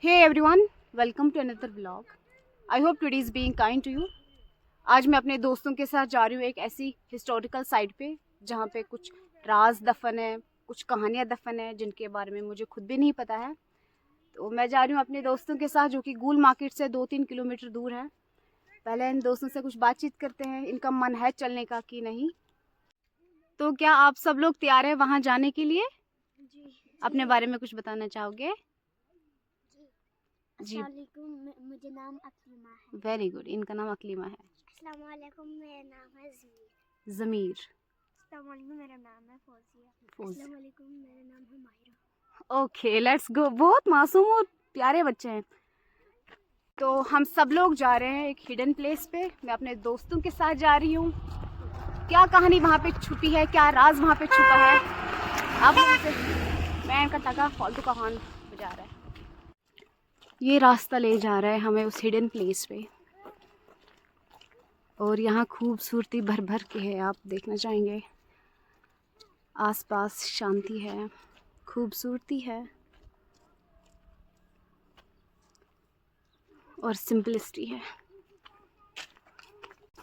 Hey everyone, welcome to another vlog. I hope today is being kind to you. आज मैं अपने दोस्तों के साथ जा रही हूँ एक ऐसी हिस्टोरिकल साइट पे जहाँ पे कुछ राज दफन है, कुछ कहानियाँ दफन है जिनके बारे में मुझे खुद भी नहीं पता है। तो मैं जा रही हूँ अपने दोस्तों के साथ जो कि गुल मार्केट से 2-3 किलोमीटर दूर है। पहले इन दोस्तों से कुछ बातचीत करते हैं, इनका मन है चलने का कि नहीं। तो क्या आप सब लोग तैयार हैं वहाँ जाने के लिए? जी। अपने बारे में कुछ बताना चाहोगे? जी, मुझे नाम अकीमा है। Very good. इनका नाम अकलीमा है। अस्सलाम वालेकुम, मेरा नाम है ज़मीर। अस्सलाम वालेकुम, मेरा नाम है फौजिया। अस्सलाम वालेकुम, मेरा नाम है माहिरा। Okay, let's go. बहुत मासूम और प्यारे बच्चे हैं। तो हम सब लोग जा रहे हैं एक हिडन प्लेस पे। मैं अपने दोस्तों के साथ जा रही हूँ। क्या कहानी वहाँ पे छुपी है, क्या राज वहाँ पे छुपा है, आप लोगों से। मैं इनका टका फालतू का हॉर्न बजा रहा है। ये रास्ता ले जा रहा है हमें उस हिडन प्लेस पे, और यहाँ खूबसूरती भर भर के है। आप देखना चाहेंगे, आसपास शांति है, खूबसूरती है और सिंपलिसिटी है।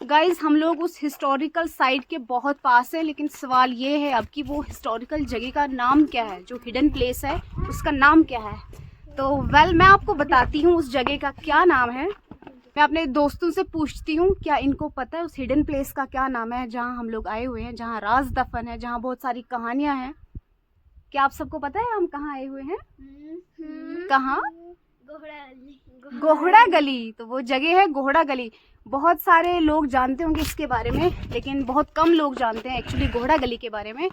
गाइज, हम लोग उस हिस्टोरिकल साइट के बहुत पास है, लेकिन सवाल ये है अब कि वो हिस्टोरिकल जगह का नाम क्या है, जो हिडन प्लेस है उसका नाम क्या है। तो मैं आपको बताती हूँ उस जगह का क्या नाम है। मैं अपने दोस्तों से पूछती हूँ क्या इनको पता है उस हिडन प्लेस का क्या नाम है, जहाँ हम लोग आए हुए हैं, जहाँ राज दफन है, जहाँ बहुत सारी कहानियाँ हैं। क्या आप सबको पता है हम कहाँ आए हुए हैं? कहाँ? गोहड़ा गली। तो वो जगह है गोहड़ा गली। बहुत सारे लोग जानते होंगे इसके बारे में, लेकिन बहुत कम लोग जानते हैं एक्चुअली गोहड़ा गली के बारे में।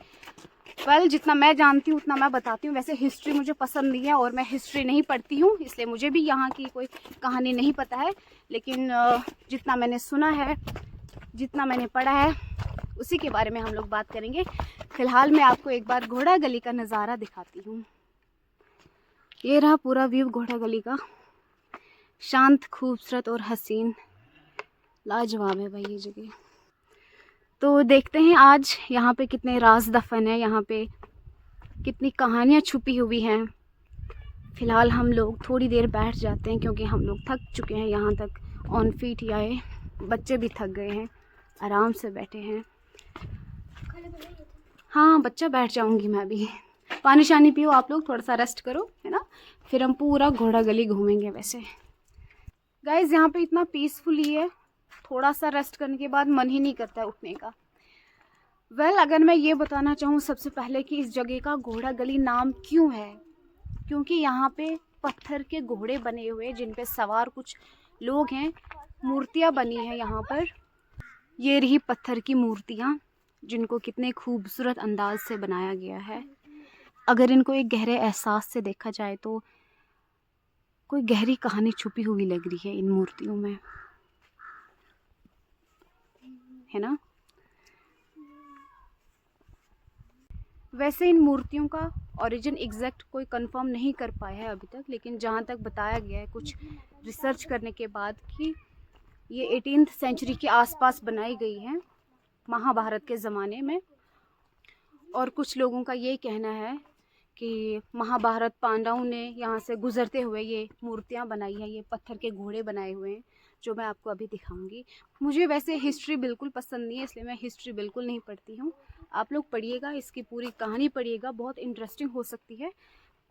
जितना मैं जानती हूँ उतना मैं बताती हूँ। वैसे हिस्ट्री मुझे पसंद नहीं है और मैं हिस्ट्री नहीं पढ़ती हूँ, इसलिए मुझे भी यहाँ की कोई कहानी नहीं पता है। लेकिन जितना मैंने सुना है, जितना मैंने पढ़ा है, उसी के बारे में हम लोग बात करेंगे। फिलहाल मैं आपको एक बार घोड़ा गली का नज़ारा दिखाती हूँ। ये रहा पूरा व्यू घोड़ा गली का। शांत, खूबसूरत और हसीन, लाजवाब है भाई ये जगह। तो देखते हैं आज यहाँ पे कितने राज दफन है, यहाँ पे कितनी कहानियाँ छुपी हुई हैं। फ़िलहाल हम लोग थोड़ी देर बैठ जाते हैं क्योंकि हम लोग थक चुके हैं। यहाँ तक ऑन फीट ही आए, बच्चे भी थक गए हैं, आराम से बैठे हैं। हाँ, बच्चा बैठ जाऊँगी मैं भी। पानी शानी पियो आप लोग, थोड़ा सा रेस्ट करो, है ना। फिर हम पूरा घोड़ा गली घूमेंगे। वैसे गाइज यहाँ पे इतना पीसफुली है, थोड़ा सा रेस्ट करने के बाद मन ही नहीं करता है उठने का। अगर मैं ये बताना चाहूँ सबसे पहले कि इस जगह का घोड़ा गली नाम क्यों है, क्योंकि यहाँ पे पत्थर के घोड़े बने हुए जिन पे सवार कुछ लोग हैं। मूर्तियाँ बनी हैं यहाँ पर। ये रही पत्थर की मूर्तियाँ, जिनको कितने खूबसूरत अंदाज से बनाया गया है। अगर इनको एक गहरे एहसास से देखा जाए तो कोई गहरी कहानी छुपी हुई लग रही है इन मूर्तियों में, है ना। वैसे इन मूर्तियों का ओरिजिन एग्जैक्ट कोई कंफर्म नहीं कर पाया है अभी तक, लेकिन जहाँ तक बताया गया है कुछ रिसर्च करने के बाद कि ये 18th सेंचुरी के आसपास बनाई गई हैं, महाभारत के ज़माने में। और कुछ लोगों का ये कहना है कि महाभारत पांडवों ने यहाँ से गुजरते हुए ये मूर्तियाँ बनाई हैं, ये पत्थर के घोड़े बनाए हुए हैं, जो मैं आपको अभी दिखाऊंगी। मुझे वैसे हिस्ट्री बिल्कुल पसंद नहीं है, इसलिए मैं हिस्ट्री बिल्कुल नहीं पढ़ती हूँ। आप लोग पढ़िएगा, इसकी पूरी कहानी पढ़िएगा, बहुत इंटरेस्टिंग हो सकती है।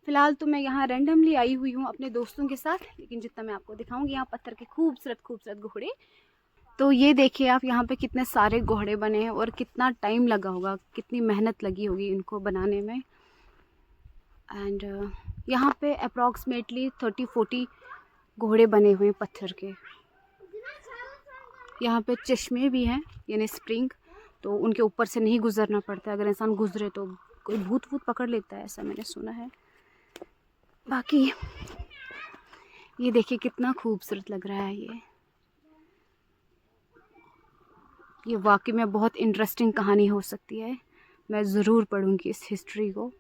फ़िलहाल तो मैं यहाँ रैंडमली आई हुई हूँ अपने दोस्तों के साथ, लेकिन जितना मैं आपको दिखाऊंगी यहाँ पत्थर के खूबसूरत खूबसूरत घोड़े। तो ये देखिए आप, यहाँ पे कितने सारे घोड़े बने हैं और कितना टाइम लगा होगा, कितनी मेहनत लगी होगी इनको बनाने में। एंड यहाँ पे अप्रॉक्सीमेटली 30-40 घोड़े बने हुए हैं पत्थर के। यहाँ पे चश्मे भी हैं, यानी स्प्रिंग, तो उनके ऊपर से नहीं गुजरना पड़ता। अगर इंसान गुजरे तो कोई भूत भूत पकड़ लेता है, ऐसा मैंने सुना है। बाकी ये देखिए कितना खूबसूरत लग रहा है। ये वाकई में बहुत इंटरेस्टिंग कहानी हो सकती है। मैं ज़रूर पढ़ूंगी इस हिस्ट्री को,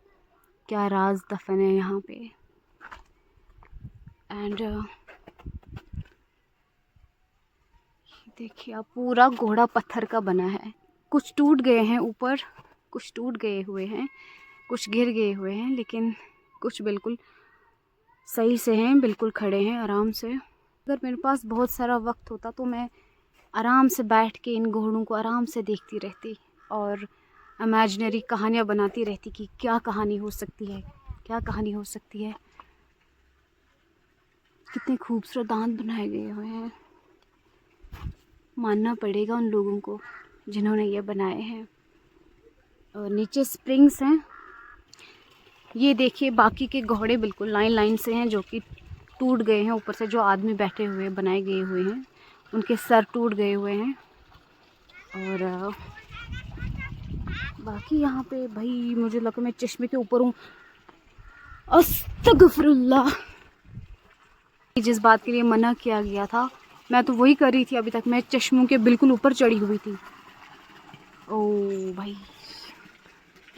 क्या राज दफन है यहाँ पे। एंड देखिए आप, पूरा घोड़ा पत्थर का बना है। कुछ टूट गए हैं ऊपर, कुछ टूट गए हुए हैं, कुछ गिर गए हुए हैं, लेकिन कुछ बिल्कुल सही से हैं, बिल्कुल खड़े हैं आराम से। अगर मेरे पास बहुत सारा वक्त होता तो मैं आराम से बैठ के इन घोड़ों को आराम से देखती रहती और इमेजिनरी कहानियाँ बनाती रहती कि क्या कहानी हो सकती है, क्या कहानी हो सकती है। कितने खूबसूरत दांत बनाए गए हुए हैं, मानना पड़ेगा उन लोगों को जिन्होंने ये बनाए हैं। और नीचे स्प्रिंग्स हैं। ये देखिए बाकी के घोड़े बिल्कुल लाइन लाइन से हैं जो कि टूट गए हैं। ऊपर से जो आदमी बैठे हुए बनाए गए हुए हैं उनके सर टूट गए हुए हैं। और बाकी यहाँ पे भाई मुझे लगा मैं चश्मे के ऊपर हूँ। अस्तगफिरुल्लाह। जिस बात के लिए मना किया गया था मैं तो वही कर रही थी अभी तक। मैं चश्मों के बिल्कुल ऊपर चढ़ी हुई थी। ओ भाई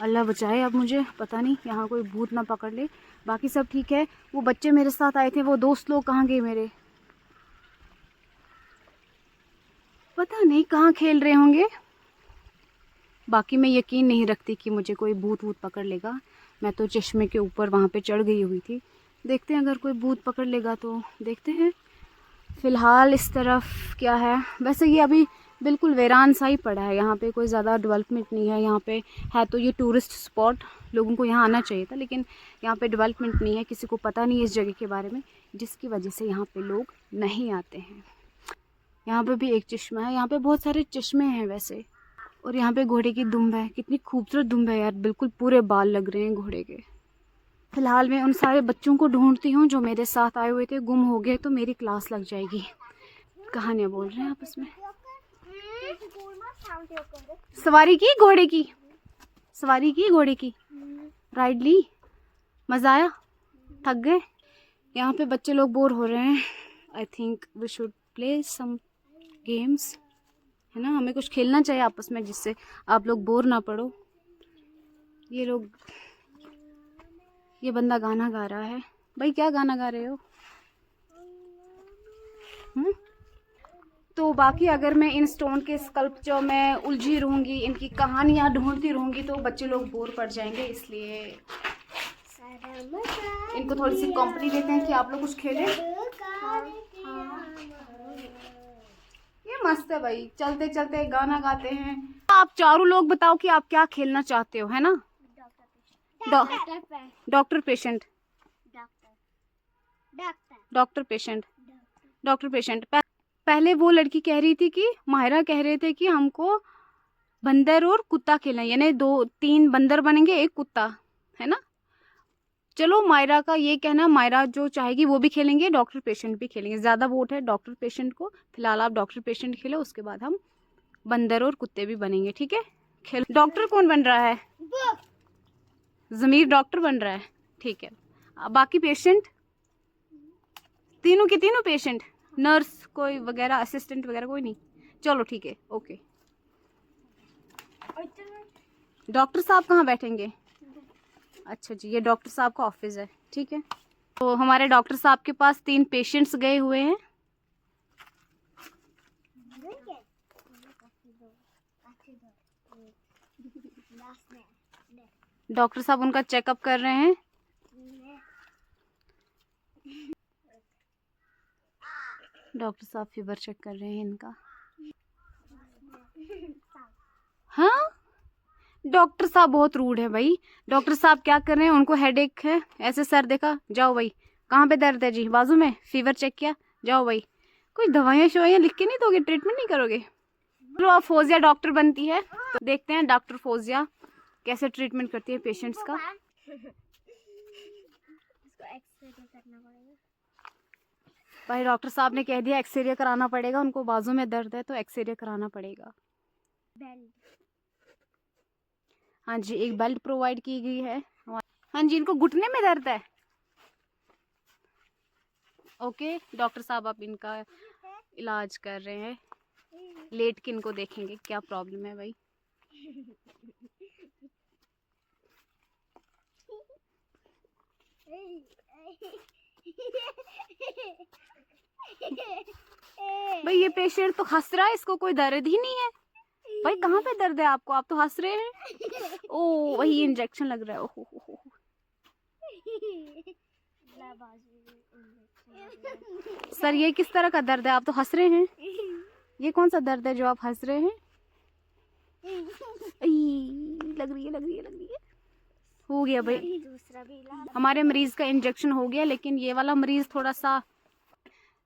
अल्लाह बचाए। अब मुझे पता नहीं यहाँ कोई भूत ना पकड़ ले। बाकी सब ठीक है। वो बच्चे मेरे साथ आए थे, वो दोस्त लोग कहाँ गए मेरे, पता नहीं कहाँ खेल रहे होंगे। बाकी मैं यकीन नहीं रखती कि मुझे कोई भूत वूत पकड़ लेगा। मैं तो चश्मे के ऊपर वहाँ पे चढ़ गई हुई थी। देखते हैं अगर कोई भूत पकड़ लेगा तो देखते हैं। फ़िलहाल इस तरफ क्या है, वैसे ये अभी बिल्कुल वीरान सा ही पड़ा है। यहाँ पे कोई ज़्यादा डेवलपमेंट नहीं है। यहाँ पे है तो ये टूरिस्ट स्पॉट, लोगों को यहाँ आना चाहिए था, लेकिन यहाँ पे डेवलपमेंट नहीं है। किसी को पता नहीं है इस जगह के बारे में, जिसकी वजह से यहाँ पे लोग नहीं आते हैं। यहाँ पे भी एक चश्मा है। यहाँ पे बहुत सारे चश्मे हैं वैसे। और यहाँ पे घोड़े की दुम्ब है। कितनी खूबसूरत दुम्ब है यार, बिल्कुल पूरे बाल लग रहे हैं घोड़े के। फिलहाल मैं उन सारे बच्चों को ढूंढती हूँ जो मेरे साथ आए हुए थे। गुम हो गए तो मेरी क्लास लग जाएगी। कहानियाँ बोल रहे हैं आपस में। सवारी की घोड़े की, सवारी की घोड़े की, राइड ली, मज़ा आया, थक गए। यहाँ पे बच्चे लोग बोर हो रहे हैं। I think we should play some games, है ना। हमें कुछ खेलना चाहिए आपस में जिससे आप लोग बोर ना पड़ो। ये लोग, ये बंदा गाना गा रहा है। भाई क्या गाना गा रहे हो? तो बाकी अगर मैं इन स्टोन के स्कल्पचर में उलझी रहूँगी, इनकी कहानियाँ ढूंढती रहूँगी तो बच्चे लोग बोर पड़ जाएंगे। इसलिए इनको थोड़ी सी कंपनी देते हैं कि आप लोग कुछ खेलें। ये मस्त है भाई, चलते चलते गाना गाते हैं। आप चारों लोग बताओ कि आप क्या खेलना चाहते हो, है ना। Doctor patient, doctor patient, doctor patient. पहले वो लड़की कह रही थी कि माहिरा कह रहे थे कि हमको बंदर और कुत्ता खेलना, यानी 2-3 बंदर बनेंगे, एक कुत्ता, है ना। चलो मायरा का ये कहना, मायरा जो चाहेगी वो भी खेलेंगे, डॉक्टर पेशेंट भी खेलेंगे। ज़्यादा वोट है डॉक्टर पेशेंट को। फिलहाल आप डॉक्टर पेशेंट खेलो, उसके बाद हम बंदर और कुत्ते भी बनेंगे, ठीक है। खेल। डॉक्टर कौन बन रहा है? ज़मीर डॉक्टर बन रहा है, ठीक है। बाकी पेशेंट, तीनों के तीनों पेशेंट, नर्स कोई वगैरह, असिस्टेंट वगैरह कोई नहीं। चलो ठीक है, ओके। डॉक्टर साहब कहाँ बैठेंगे? अच्छा जी, ये डॉक्टर साहब का ऑफिस है, ठीक है। तो हमारे डॉक्टर साहब के पास 3 पेशेंट्स गए हुए हैं। डॉक्टर साहब उनका चेकअप कर रहे हैं। डॉक्टर साहब फीवर चेक कर रहे हैं इनका। हाँ, डॉक्टर साहब बहुत रूड है भाई। डॉक्टर साहब क्या कर रहे हैं, उनको हेडेक है, ऐसे सर देखा, जाओ भाई कहाँ पे दर्द है जी, बाजू में, फीवर चेक किया, जाओ भाई। कोई दवाइयाँ शवाइयाँ लिख के नहीं दोगे, ट्रीटमेंट नहीं करोगे? चलो अब फोजिया डॉक्टर बनती है तो देखते हैं डॉक्टर फोजिया कैसे ट्रीटमेंट करती है पेशेंट्स का। भाई डॉक्टर साहब ने कह दिया एक्सरे कराना पड़ेगा, उनको बाजू में दर्द है तो एक्सरे कराना पड़ेगा। हाँ जी, एक बेल्ट प्रोवाइड की गई है। हाँ जी, इनको घुटने में दर्द है। ओके डॉक्टर साहब आप इनका इलाज कर रहे हैं। लेट के इनको देखेंगे क्या प्रॉब्लम है भाई। भाई ये पेशेंट तो हंस रहा है, इसको कोई दर्द ही नहीं है। भाई कहाँ पे दर्द है आपको, आप तो हंस रहे हैं। ओ वही इंजेक्शन लग रहा है। ओहो। सर ये किस तरह का दर्द है? आप तो हंस रहे हैं। ये कौन सा दर्द है जो आप हंस रहे हैं? लग रही है। हो गया भाई, दूसरा भी इलाज। हमारे मरीज का इंजेक्शन हो गया, लेकिन ये वाला मरीज थोड़ा सा।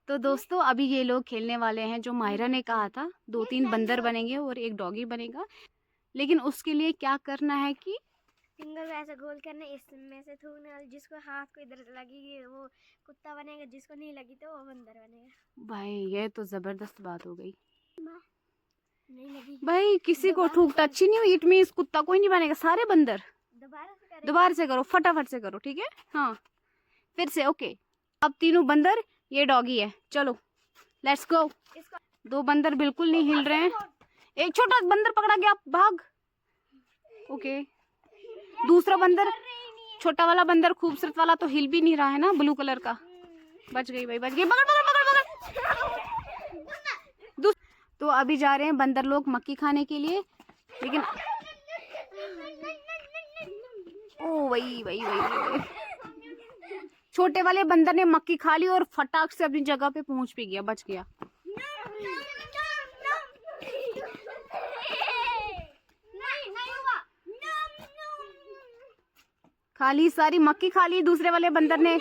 तो दोस्तों अभी ये लोग खेलने वाले हैं जो माहिरा ने कहा था, 2-3 बंदर बनेंगे और एक डॉगी बनेगा। लेकिन उसके लिए क्या करना है कि फिंगर को ऐसा गोल करना, इसमें से थूकना, जिसको हाथ को इधर लगेगी वो कुत्ता बनेगा, जिसको नहीं लगी तो वो बंदर बनेगा। भाई ये तो जबरदस्त बात हो गई। नहीं लगी भाई किसी को ठूक टच ही नहीं हुई, इट मींस कुत्ता कोई नहीं बनेगा, सारे बंदर। दोबारा से करो, फटाफट से करो, ठीक है? हाँ फिर से, ओके। अब तीनों बंदर, ये डॉगी है, चलो लेट्स गो। 2 बंदर बिल्कुल नहीं हिल रहे हैं, एक छोटा बंदर पकड़ा गया, भाग। ओके, दूसरा बंदर, छोटा वाला बंदर खूबसूरत वाला तो हिल भी नहीं रहा है ना, ब्लू कलर का। बच गई भाई, बच गई, पकड़। तो अभी जा रहे हैं बंदर लोग मक्की खाने के लिए, लेकिन वही छोटे वाले बंदर ने मक्की खा ली और फटाक से अपनी जगह पे पहुंच भी गया, बच गया। खा ली सारी मक्की, खा ली दूसरे वाले बंदर ने।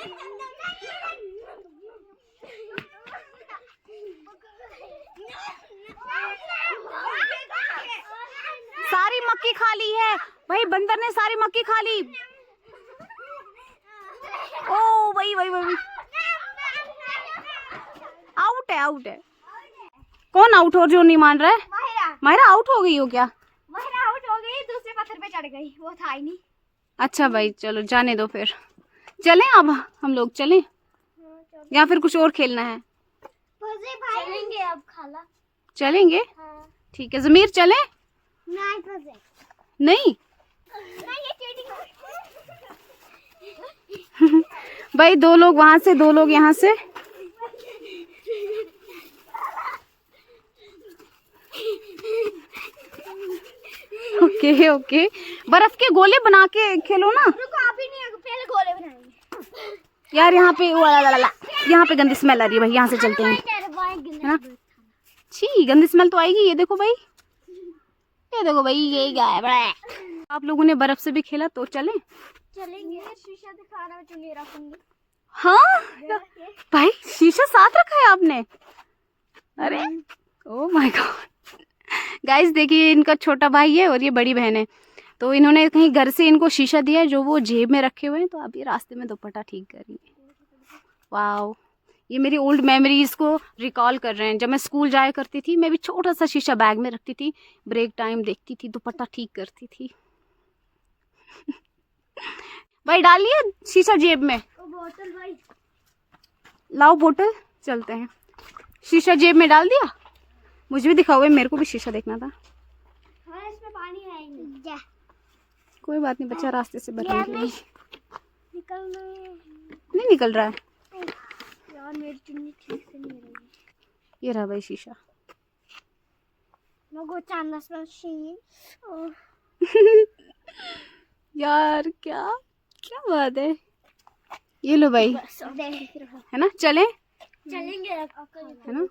सारी मक्की खा ली है भाई, बंदर ने सारी मक्की खा ली। ओ वही आउट है। कौन आउट हो, जो नहीं मान रहा है? माहिरा आउट हो गई हो क्या? माहिरा आउट हो गई, दूसरे पत्थर पे चढ़ गई, वो था ही नहीं। अच्छा भाई चलो जाने दो, फिर चलें अब हम लोग, चलें या फिर कुछ और खेलना है? चलेंगे अब खाला। चलेंगे, ठीक है। ज़मीर चलें? नहीं भाई, 2 लोग वहां से, 2 लोग यहाँ से। ओके बर्फ के गोले बना के खेलो ना। रुको, अभी नहीं, पहले गोले बनाएंगे। यार यहाँ पे गंदी स्मेल आ रही है भाई, यहाँ से चलते हैं, है ना? छी गंदी स्मेल तो आएगी। ये देखो भाई, ये गायब है। आप लोगों ने बर्फ से भी खेला, तो चलेंगे। शीशा दिखाना, मैं चुन्नी रखूंगी। हाँ भाई, शीशा साथ रखा है आपने? अरे ओ माय गॉड गाइस, देखिए इनका छोटा भाई है और ये बड़ी बहन है। तो इन्होंने कहीं घर से इनको शीशा दिया है जो वो जेब में रखे हुए हैं। तो अभी रास्ते में दुपट्टा ठीक कर रही है। वाओ, ये मेरी ओल्ड मेमोरीज को रिकॉल कर रहे हैं। जब मैं स्कूल जाया करती थी, मैं भी छोटा सा शीशा बैग में रखती थी, ब्रेक टाइम देखती थी, दुपट्टा ठीक करती थी। भाई डालिए शीशा जेब में। बोतल भाई, लाओ बोतल, चलते हैं। शीशा जेब में डाल दिया। मुझे भी दिखाओ, मेरे को भी शीशा देखना था। हाँ, इसमें पानी है ही नहीं। कोई बात नहीं, बच्चा रास्ते से बच गया। निकलना नहीं निकल रहा है यार, मेरी चुन्नी ठीक से नहीं रही। ये रहा भाई शीशा। यार क्या बात है। ये लो भाई, है ना? चलेंगे है ना?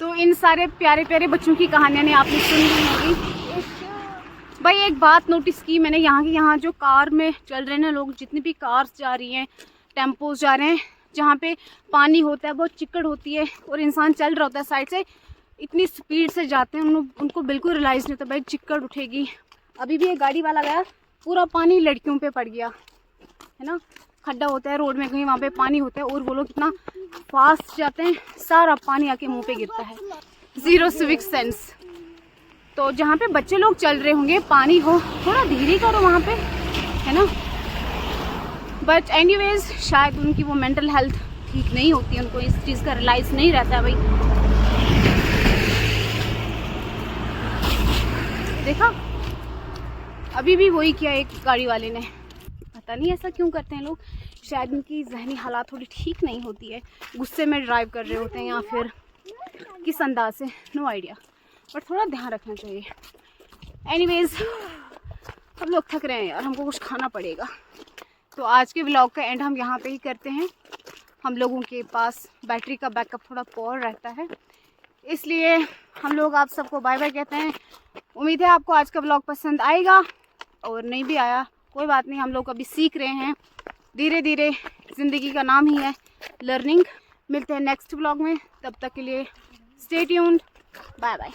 तो इन सारे प्यारे प्यारे बच्चों की कहानियां ने आपने सुन ली होगी। भाई एक बात नोटिस की मैंने, यहाँ जो कार में चल रहे हैं ना लोग, जितनी भी कार्स जा रही हैं, टेम्पोज जा रहे हैं, जहाँ पे पानी होता है, बहुत चिकड़ होती है और इंसान चल रहा होता है साइड से, इतनी स्पीड से जाते हैं, उनको बिल्कुल रियलाइज़ नहीं होता भाई चिकड़ उठेगी। अभी भी एक गाड़ी वाला गया, पूरा पानी लड़कियों पे पड़ गया, है ना? खड्डा होता है रोड में कहीं, वहाँ पे पानी होता है और वो लोग इतना फास्ट जाते हैं, सारा पानी आके मुंह पे गिरता है। 0 सिविक सेंस। तो जहाँ पे बच्चे लोग चल रहे होंगे, पानी हो, थोड़ा धीरे करो वहाँ पे, है ना? बट एनीवेज, शायद उनकी वो मेंटल हेल्थ ठीक नहीं होती, उनको इस चीज़ का रियलाइज़ नहीं रहता है भाई। देखा, अभी भी वही किया एक गाड़ी वाले ने। पता नहीं ऐसा क्यों करते हैं लोग, शायद उनकी जहनी हालात थोड़ी ठीक नहीं होती है, गुस्से में ड्राइव कर रहे होते हैं या फिर किस अंदाज से, नो आइडिया, बट थोड़ा ध्यान रखना चाहिए। एनीवेज, हम लोग थक रहे हैं यार, हमको कुछ खाना पड़ेगा। तो आज के व्लॉग का एंड हम यहाँ पे ही करते हैं। हम लोगों के पास बैटरी का बैकअप थोड़ा पुअर रहता है, इसलिए हम लोग आप सबको बाय बाय कहते हैं। उम्मीद है आपको आज का व्लॉग पसंद आएगा, और नहीं भी आया कोई बात नहीं, हम लोग अभी सीख रहे हैं। धीरे धीरे ज़िंदगी का नाम ही है लर्निंग। मिलते हैं नेक्स्ट व्लॉग में, तब तक के लिए स्टे ट्यून्ड, बाय बाय।